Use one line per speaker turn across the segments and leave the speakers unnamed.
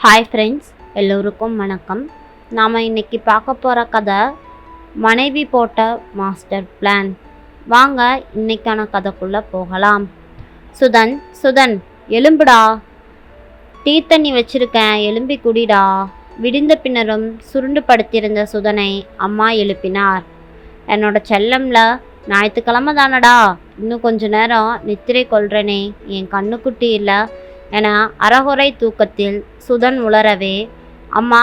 Hi friends, எல்லோருக்கும் வணக்கம். நாம் இன்றைக்கி பார்க்க போகிற கதை மனைவி போட்ட மாஸ்டர் பிளான். வாங்க இன்னைக்கான கதைக்குள்ளே போகலாம். சுதன் எலும்புடா, டீ தண்ணி வச்சிருக்கேன், எலும்பி குடிடா. விடிந்த பின்னரும் சுருண்டு படுத்திருந்த சுதனை அம்மா எழுப்பினார். என்னோட செல்லம்ல, ஞாயிற்றுக்கிழமை தானடா, இன்னும் கொஞ்ச நேரம் நித்திரை கொள்றேனே, என் கண்ணுக்குட்டி இல்லை என அறகுறை தூக்கத்தில் சுதன் உளரவே, அம்மா,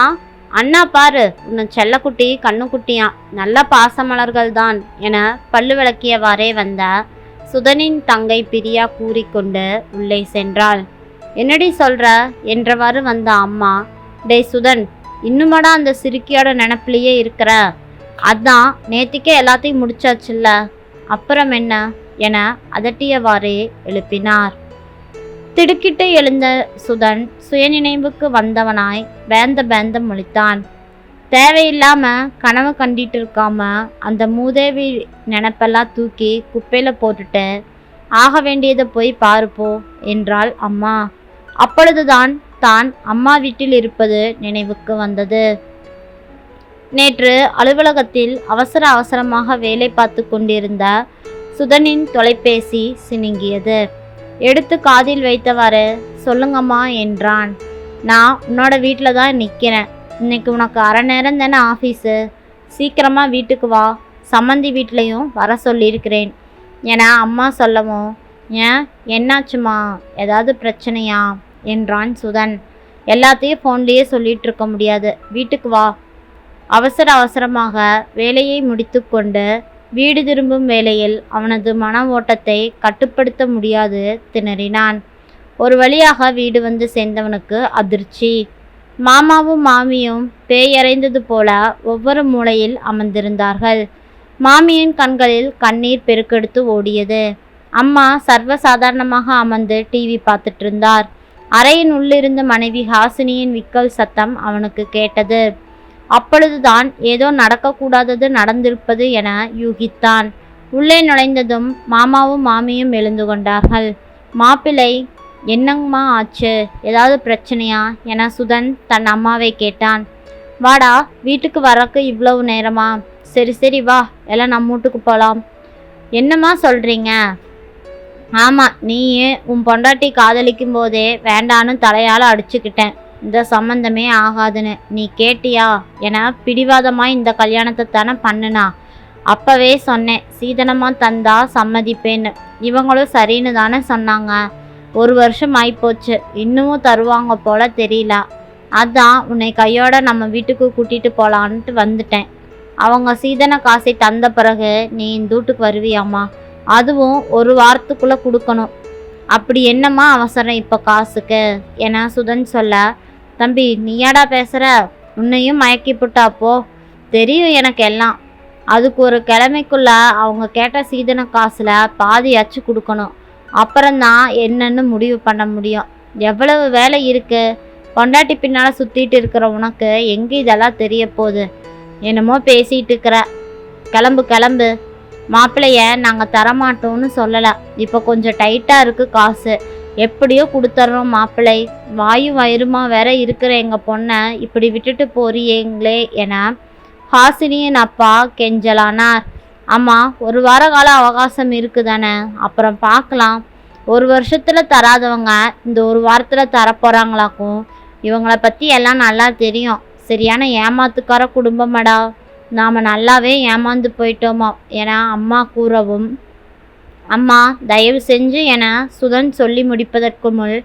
அண்ணா பாரு, உன்னை செல்லக்குட்டி கண்ணுக்குட்டியா, நல்ல பாசமலர்கள் தான் என பல்லு விளக்கியவாறே வந்த சுதனின் தங்கை பிரியா கூறிக்கொண்டு உள்ளே சென்றாள். என்னடி சொல்ற என்றவாறு வந்த அம்மா, டேய் சுதன், இன்னுமாடா அந்த சிறுக்கியோட நினப்பிலேயே இருக்கிற? அதான் நேத்திக்கே எல்லாத்தையும் முடிச்சாச்சுல்ல, அப்புறம் என்ன என அதட்டியவாறே எழுப்பினார். திடுக்கிட்டு எழுந்த சுதன் சுயநினைவுக்கு வந்தவனாய் பேந்த முழித்தான். தேவையில்லாம கனவு கண்டிட்டு இருக்காம அந்த மூதேவி நினப்பெல்லாம் தூக்கி குப்பையில போட்டுட்டு ஆக வேண்டியதை போய் பாருப்போ என்றாள் அம்மா. அப்பொழுதுதான் தான் அம்மா வீட்டில் இருப்பது நினைவுக்கு வந்தது. நேற்று அலுவலகத்தில் அவசரமாக வேலை பார்த்து கொண்டிருந்த சுதனின் தொலைபேசி சினுங்கியது. எடுத்து காதில் வைத்தவாறு, சொல்லுங்கம்மா என்றான். நான் உன்னோட வீட்டில் தான் நிற்கிறேன். இன்னைக்கு உனக்கு அரை நேரம் தானே ஆஃபீஸு, சீக்கிரமாக வீட்டுக்கு வா, சம்மந்தி வீட்லேயும் வர சொல்லியிருக்கிறேன் என அம்மா சொல்லவும், ஏன் என்னாச்சுமா, ஏதாவது பிரச்சனையா என்றான் சுதன். எல்லாத்தையும் ஃபோன்லேயே சொல்லிகிட்டு இருக்க முடியாது, வீட்டுக்கு வா. அவசரமாக வேலையை முடித்து கொண்டு வீடு திரும்பும் வேளையில் அவனது மன ஓட்டத்தை கட்டுப்படுத்த முடியாது திணறினான். ஒரு வழியாக வீடு வந்து சேர்ந்தவனுக்கு அதிர்ச்சி. மாமாவும் மாமியும் பேயறைந்தது போல ஒவ்வொரு மூலையில் அமர்ந்திருந்தார்கள். மாமியின் கண்களில் கண்ணீர் பெருக்கெடுத்து ஓடியது. அம்மா சர்வசாதாரணமாக அமர்ந்து டிவி பார்த்துட்டு இருந்தார். அறையின் உள்ளிருந்த மனைவி ஹாசினியின் விக்கல் சத்தம் அவனுக்கு கேட்டது. அப்பொழுதுதான் ஏதோ நடக்கக்கூடாதது நடந்திருப்பது என யூகித்தான். உள்ளே நுழைந்ததும் மாமாவும் மாமியும் எழுந்து கொண்டார்கள். மாப்பிள்ளை, என்னங்கம்மா ஆச்சு, ஏதாவது பிரச்சனையா என சுதன் தன் அம்மாவை கேட்டான். வாடா, வீட்டுக்கு வரக்கு இவ்வளவு நேரமா? சரி வா, எல்லாம் நம்ம வீட்டுக்கு போகலாம். என்னம்மா சொல்கிறீங்க? ஆமாம், நீயே உன் பொண்டாட்டி காதலிக்கும் போதே வேண்டான்னு தலையால் அடிச்சுக்கிட்டேன், இந்த சம்பந்தமே ஆகாதுன்னு நீ கேட்டியா என பிடிவாதமாக இந்த கல்யாணத்தை தானே பண்ணுனா. அப்பவே சொன்னேன், சீதனமாக தந்தா சம்மதிப்பேன்னு. இவங்களும் சரின்னு தானே சொன்னாங்க. 1 வருஷம் ஆயிப்போச்சு, இன்னமும் தருவாங்க போல தெரியல. அதான் உன்னை கையோட நம்ம வீட்டுக்கு கூட்டிகிட்டு போகலான்ட்டு வந்துட்டேன். அவங்க சீதன காசை தந்த பிறகு நீ இந்த வீட்டுக்கு வருவியாம்மா? அதுவும் 1 வாரத்துக்குள்ளே கொடுக்கணும். அப்படி என்னம்மா அவசரம் இப்போ காசுக்கு என சுதன் சொல்ல, தம்பி நீயாடா பேசுகிற, உன்னையும் மயக்கி புட்டாப்போ, தெரியும் எனக்கு எல்லாம். அதுக்கு ஒரு கிழமைக்குள்ள அவங்க கேட்ட சீதன காசில் பாதியாச்சு கொடுக்கணும். அப்புறம்தான் என்னன்னு முடிவு பண்ண முடியும். எவ்வளவு வேலை இருக்கு, பொண்டாட்டி பின்னால் சுற்றிட்டு இருக்கிற உனக்கு எங்கே இதெல்லாம் தெரிய போகுது? என்னமோ பேசிகிட்டு இருக்கிற, கிளம்பு. மாப்பிள்ளைய நாங்கள் தரமாட்டோம்னு சொல்லலை, இப்போ கொஞ்சம் டைட்டாக இருக்குது காசு, எப்படியோ கொடுத்துட்றோம் மாப்பிள்ளை. வாயு வயிறுமா வேற இருக்கிற எங்கள் பொண்ணை இப்படி விட்டுட்டு போறியேங்களே என ஹாசினியின் அப்பா கெஞ்சலானார். அம்மா, 1 வார கால அவகாசம் இருக்குதானே, அப்புறம் பார்க்கலாம். 1 வருஷத்தில் தராதவங்க இந்த 1 வாரத்தில் தரப்போகிறாங்களாக்கும். இவங்கள பற்றி எல்லாம் நல்லா தெரியும். சரியான ஏமாத்துக்கார குடும்பமாடா, நாம் நல்லாவே ஏமாந்து போயிட்டோமா என அம்மா கூறவும், அம்மா தயவு செஞ்சு என சுதன் சொல்லி முடிப்பதற்கு முள்,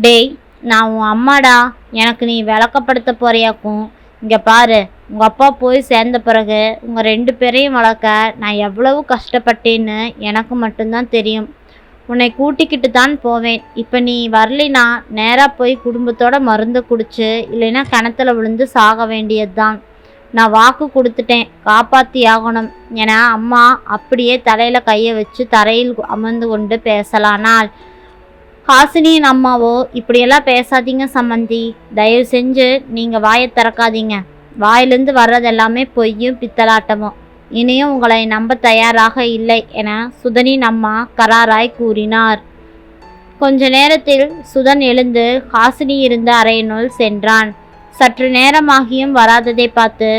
டேய் நான் உன் அம்மாடா, எனக்கு நீ விளக்கப்படுத்த போறியாக்கும். இங்கே பாரு, உங்கள் அப்பா போய் சேர்ந்த பிறகு உங்கள் 2 பேரையும் வளர்க்க நான் எவ்வளவு கஷ்டப்பட்டேன்னு எனக்கு மட்டும்தான் தெரியும். உன்னை கூட்டிக்கிட்டு தான் போவேன். இப்போ நீ வரலினா நேராக போய் குடும்பத்தோட மருந்து குடிச்சு இல்லைன்னா கிணத்துல விழுந்து சாக வேண்டியது தான். நான் வாக்கு கொடுத்துட்டேன், காப்பாற்றி ஆகணும் என அம்மா அப்படியே தலையில் கையை வச்சு தரையில் அமர்ந்து கொண்டு பேசலானாள். ஹாசினியின் அம்மாவோ, இப்படியெல்லாம் பேசாதீங்க சம்மந்தி, தயவு செஞ்சு நீங்கள் வாயை திறக்காதீங்க. வாயிலிருந்து வர்றது எல்லாமே பொய்யும் பித்தலாட்டமும். இனியும் உங்களை நம்ப தயாராக இல்லை என சுதனின் அம்மா கராராய் கூறினார். கொஞ்ச நேரத்தில் சுதன் எழுந்து ஹாசினி இருந்த அறையினுள் சென்றான். சற்று நேரமாகியும் வராததை பார்த்து,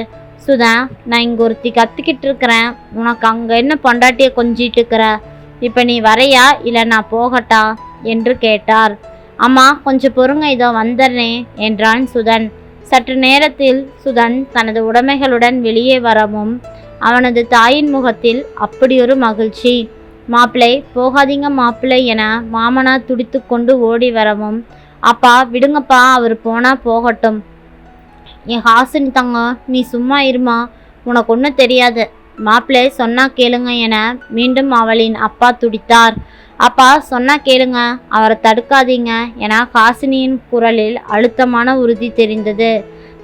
சுதன், நான் இங்கே ஒருத்தி கத்திக்கிட்டு இருக்கிறேன், உனக்கு அங்கே என்ன பொண்டாட்டியை கொஞ்சிட்டு இருக்கிற, இப்போ நீ வரையா இல்லை நான் போகட்டா என்று கேட்டார். அம்மா கொஞ்சம் பொறுங்க, இதோ வந்துடுறேன் என்றான் சுதன். சற்று நேரத்தில் சுதன் தனது உடைமைகளுடன் வெளியே வரவும் அவனது தாயின் முகத்தில் அப்படியொரு மகிழ்ச்சி. மாப்பிள்ளை போகாதீங்க மாப்பிள்ளை என மாமனார் துடித்து கொண்டு ஓடி வரவும், அப்பா விடுங்கப்பா, அவர் போனா போகட்டும். என் ஹாசினி தங்கம், நீ சும்மா இருமா, உனக்கு ஒன்றும் தெரியாது, மாப்பிள்ளை சொன்னா கேளுங்க என மீண்டும் அவளின் அப்பா துடித்தார். அப்பா சொன்னா கேளுங்க, அவரை தடுக்காதீங்க என ஹாசினியின் குரலில் அழுத்தமான உறுதி தெரிந்தது.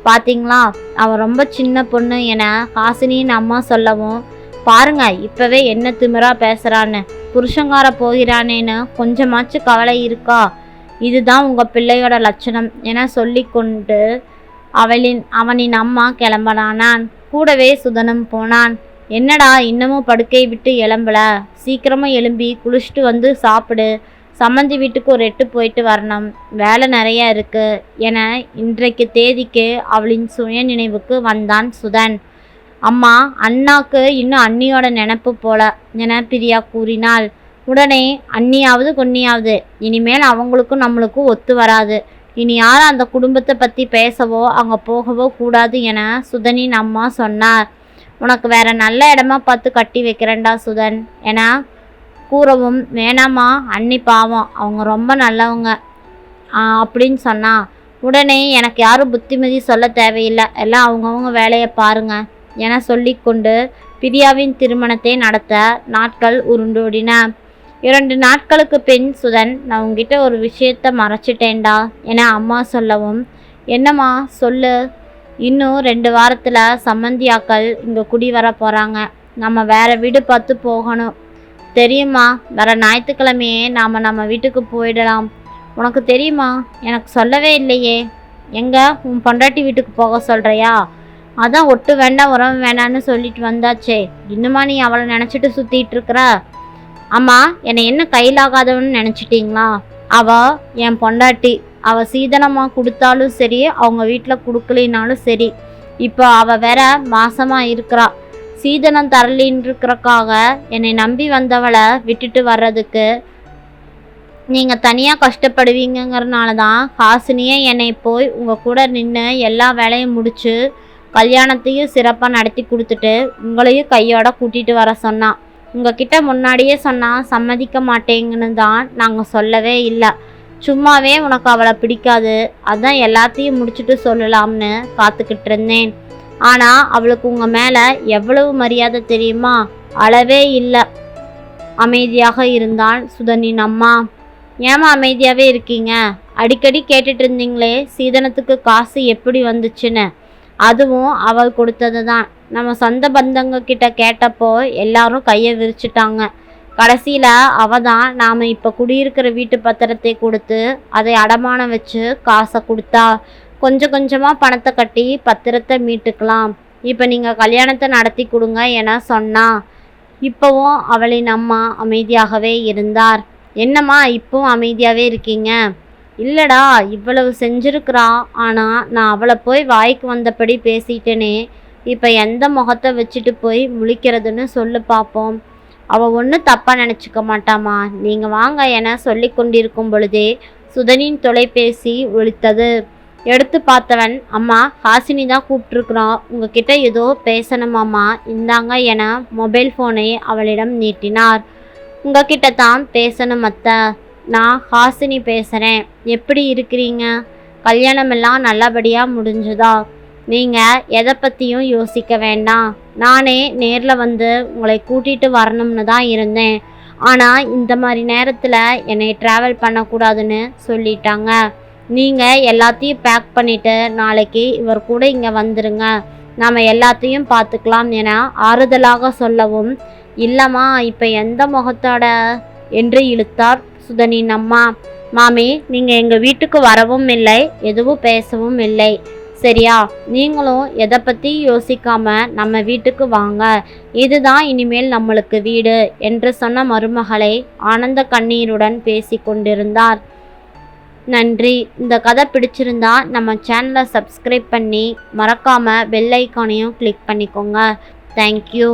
பாத்தீங்களா, அவ ரொம்ப சின்ன பொண்ணு என ஹாசினியின் அம்மா சொல்லவும், பாருங்க இப்பவே என்ன திமிரா பேசுறான்னு, புருஷங்கார போகிறானேன்னு கொஞ்சமாச்சு கவலை இருக்கா, இதுதான் உங்க பிள்ளையோட லட்சணம் என சொல்லி கொண்டு அவனின் அம்மா கிளம்பலானான். கூடவே சுதனும் போனான். என்னடா இன்னமும் படுக்கை விட்டு எழம்பல, சீக்கிரமா எழும்பி குளிச்சுட்டு வந்து சாப்பிடு, சம்மந்தி வீட்டுக்கு ஒரு 8 போயிட்டு வரணும், வேலை நிறைய இருக்கு என இன்றைக்கு தேதிக்கு அவளின் சுய நினைவுக்கு வந்தான் சுதன். அம்மா, அண்ணாக்கு இன்னும் அண்ணியோட நினப்பு போல என பிரியா கூறினாள். உடனே, அண்ணியாவது கொன்னியாவது, இனிமேல் அவங்களுக்கும் நம்மளுக்கும் ஒத்து வராது, இனி யாரும் அந்த குடும்பத்தை பற்றி பேசவோ அங்கே போகவோ கூடாது என சுதனின் அம்மா சொன்னார். உனக்கு வேற நல்ல இடமா பார்த்து கட்டி வைக்கிறேன்டா சுதன் என கூறவும், வேணாமா அண்ணி பாவம், அவங்க ரொம்ப நல்லவங்க அப்படின்னு சொன்னா. உடனே, எனக்கு யாரும் புத்திமதி சொல்ல தேவையில்லை, எல்லாம் அவங்கவுங்க வேலையை பாருங்க என சொல்லி கொண்டு பிரியாவின் திருமணத்தை நடத்த நாட்கள் உருண்டோடின. 2 நாட்களுக்கு பின் சுதன், நான் உங்ககிட்ட ஒரு விஷயத்த மறைச்சிட்டேன்டா என அம்மா சொல்லவும், என்னம்மா சொல்லு. இன்னும் 2 வாரத்தில் சம்மந்தியாக்கள் இங்கே குடி வர போகிறாங்க, நம்ம வேறு வீடு பார்த்து போகணும் தெரியுமா, வர ஞாயிற்றுக்கிழமையே நாம் நம்ம வீட்டுக்கு போயிடலாம். உனக்கு தெரியுமா, எனக்கு சொல்லவே இல்லையே. எங்க உன் பொண்டாட்டி வீட்டுக்கு போக சொல்கிறியா, அதான் ஒட்டு வேண்டாம் உறவு வேண்டான்னு சொல்லிட்டு வந்தாச்சே, இன்னுமா நீ அவளை நினச்சிட்டு சுற்றிட்டு இருக்கிற. அம்மா, என்னை என்ன கையிலாகாதவன்னு நினச்சிட்டிங்களா, அவ என் பொண்டாட்டி, அவள் சீதனமாக கொடுத்தாலும் சரி, அவங்க வீட்டில் கொடுக்கலினாலும் சரி, இப்போ அவள் வேற மாசமாக இருக்கிறா, சீதனம் தரலின்னு இருக்கிறக்காக என்னை நம்பி வந்தவளை விட்டுட்டு வர்றதுக்கு நீங்கள் தனியாக கஷ்டப்படுவீங்கிறனால தான் ஹாசினியே என்னை போய் உங்கள் கூட நின்று எல்லா வேலையும் முடித்து கல்யாணத்தையும் சிறப்பாக நடத்தி கொடுத்துட்டு உங்களையும் கையோட கூட்டிகிட்டு வர சொன்னான். உங்ககிட்ட முன்னாடியே சொன்னால் சம்மதிக்க மாட்டேங்கன்னு தான் நாங்கள் சொல்லவே இல்லை, சும்மாவே உனக்கு அவளை பிடிக்காது, அதான் எல்லாத்தையும் முடிச்சுட்டு சொல்லலாம்னு காத்துக்கிட்டு இருந்தேன். ஆனால் அவளுக்கு உங்கள் மேலே எவ்வளவு மரியாதை தெரியுமா, அளவே இல்லை. அமைதியாக இருந்தாள் சுதனின் அம்மா. ஏமா அமைதியாகவே இருக்கீங்க, அடிக்கடி கேட்டுட்டு இருந்தீங்களே சீதனத்துக்கு காசு எப்படி வந்துச்சுன்னு, அதுவும் அவள் கொடுத்தது தான். நம்ம சொந்த பந்தங்க கிட்ட கேட்டப்போ எல்லாரும் கையை விரிச்சிட்டாங்க. கடைசியில் அவள் தான் நாம் இப்போ குடியிருக்கிற வீட்டு பத்திரத்தை கொடுத்து அதை அடமானம் வச்சு காசை கொடுத்தா. கொஞ்சம் கொஞ்சமாக பணத்தை கட்டி பத்திரத்தை மீட்டுக்கலாம், இப்போ நீங்கள் கல்யாணத்தை நடத்தி கொடுங்க என சொன்னா. இப்போவும் அவளின் அம்மா அமைதியாகவே இருந்தார். என்னம்மா இப்போவும் அமைதியாகவே இருக்கீங்க. இல்லைடா, இவ்வளவு செஞ்சுருக்கிறா, ஆனால் நான் அவளை போய் வாய்க்கு வந்தபடி பேசிட்டேனே, இப்போ எந்த முகத்தை வச்சுட்டு போய் முழிக்கிறதுன்னு சொல்லு பார்ப்போம். அவள் ஒன்றும் தப்பாக நினச்சிக்க மாட்டாமா, நீங்கள் வாங்க என சொல்லி கொண்டிருக்கும் பொழுதே சுதனின் தொலைபேசி ஒலித்தது. எடுத்து பார்த்தவன், அம்மா ஹாசினி தான் கூப்பிட்ருக்குறோம், உங்ககிட்ட ஏதோ பேசணுமாம்மா, இந்தாங்க என மொபைல் ஃபோனை அவளிடம் நீட்டினார். உங்ககிட்ட தான் பேசணும் அத்தை, நான் ஹாசினி பேசுகிறேன், எப்படி இருக்கிறீங்க, கல்யாணமெல்லாம் நல்லபடியாக முடிஞ்சுதா, நீங்கள் எதை பற்றியும் யோசிக்க வேண்டாம், நானே நேரில் வந்து உங்களை கூட்டிகிட்டு வரணும்னு தான் இருந்தேன், ஆனால் இந்த மாதிரி நேரத்தில் என்னை ட்ராவல் பண்ணக்கூடாதுன்னு சொல்லிட்டாங்க, நீங்கள் எல்லாத்தையும் பேக் பண்ணிவிட்டு நாளைக்கு இவர் கூட இங்கே வந்துடுங்க, நாம் எல்லாத்தையும் பார்த்துக்கலாம் என ஆறுதலாக சொல்லவும், இல்லைம்மா இப்போ எந்த முகத்தோட என்று இழுத்தார் சுதனின் அம்மா. மாமி, நீங்கள் எங்கள் வீட்டுக்கு வரவும் இல்லை, எதுவும் பேசவும் இல்லை, சரியா? நீங்களும் எதை பற்றி யோசிக்காம நம்ம வீட்டுக்கு வாங்க, இதுதான் இனிமேல் நம்மளுக்கு வீடு என்று சொன்ன மருமகளை ஆனந்த கண்ணீருடன் பேசி கொண்டிருந்தார். நன்றி. இந்த கதை பிடிச்சிருந்தா நம்ம சேனலை சப்ஸ்கிரைப் பண்ணி மறக்காமல் பெல் ஐக்கானையும் கிளிக் பண்ணிக்கோங்க. தேங்க்யூ.